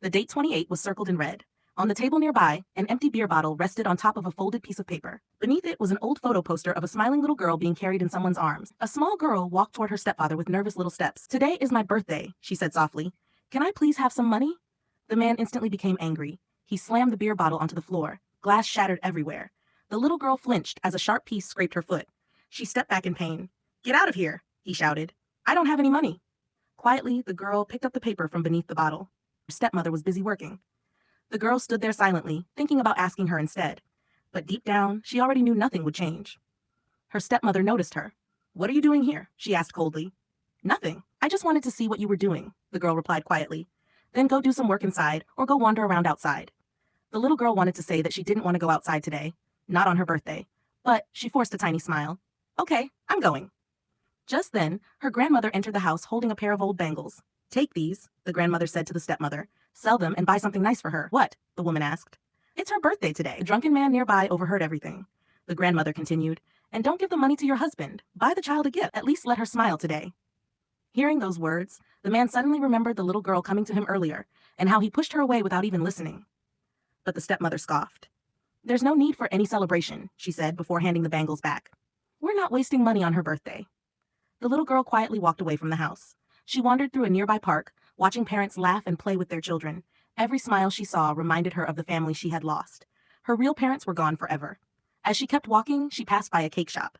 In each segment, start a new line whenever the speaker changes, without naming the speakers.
The date 28 was circled in red. On the table nearby, an empty beer bottle rested on top of a folded piece of paper. Beneath it was an old photo poster of a smiling little girl being carried in someone's arms. A small girl walked toward her stepfather with nervous little steps. "Today is my birthday," she said softly. "Can I please have some money?" The man instantly became angry. He slammed the beer bottle onto the floor. Glass shattered everywhere. The little girl flinched as a sharp piece scraped her foot. She stepped back in pain. "Get out of here," he shouted. "I don't have any money." Quietly, the girl picked up the paper from beneath the bottle. Her stepmother was busy working. The girl stood there silently, thinking about asking her instead. But deep down, she already knew nothing would change. Her stepmother noticed her. "What are you doing here?" she asked coldly. "Nothing. I just wanted to see what you were doing," the girl replied quietly. "Then go do some work inside, or go wander around outside." The little girl wanted to say that she didn't want to go outside today, not on her birthday, but she forced a tiny smile. "Okay, I'm going." Just then, her grandmother entered the house holding a pair of old bangles. "Take these," the grandmother said to the stepmother. "Sell them and buy something nice for her." "What?" the woman asked. "It's her birthday today." A drunken man nearby overheard everything. The grandmother continued, "And don't give the money to your husband. Buy the child a gift. At least let her smile today." Hearing those words, the man suddenly remembered the little girl coming to him earlier and how he pushed her away without even listening. But the stepmother scoffed. "There's no need for any celebration," she said before handing the bangles back. "We're not wasting money on her birthday." The little girl quietly walked away from the house. She wandered through a nearby park, watching parents laugh and play with their children. Every smile she saw reminded her of the family she had lost. Her real parents were gone forever. As she kept walking, she passed by a cake shop.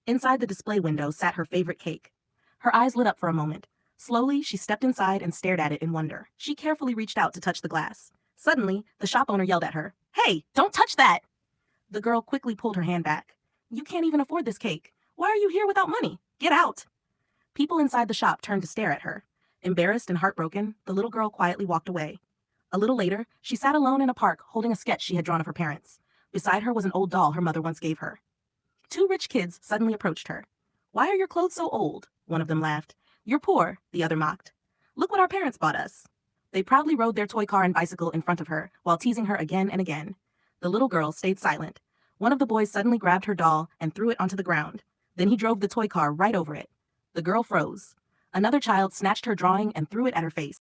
Inside the display window sat her favorite cake. Her eyes lit up for a moment. Slowly, she stepped inside and stared at it in wonder. She carefully reached out to touch the glass. Suddenly, the shop owner yelled at her. "Hey, don't touch that!" The girl quickly pulled her hand back. "You can't even afford this cake. Why are you here without money? Get out!" People inside the shop turned to stare at her. Embarrassed and heartbroken, the little girl quietly walked away. A little later, she sat alone in a park holding a sketch she had drawn of her parents. Beside her was an old doll her mother once gave her. Two rich kids suddenly approached her. "Why are your clothes so old?" one of them laughed. "You're poor," the other mocked. "Look what our parents bought us." They proudly rode their toy car and bicycle in front of her, while teasing her again and again. The little girl stayed silent. One of the boys suddenly grabbed her doll and threw it onto the ground. Then he drove the toy car right over it. The girl froze. Another child snatched her drawing and threw it at her face.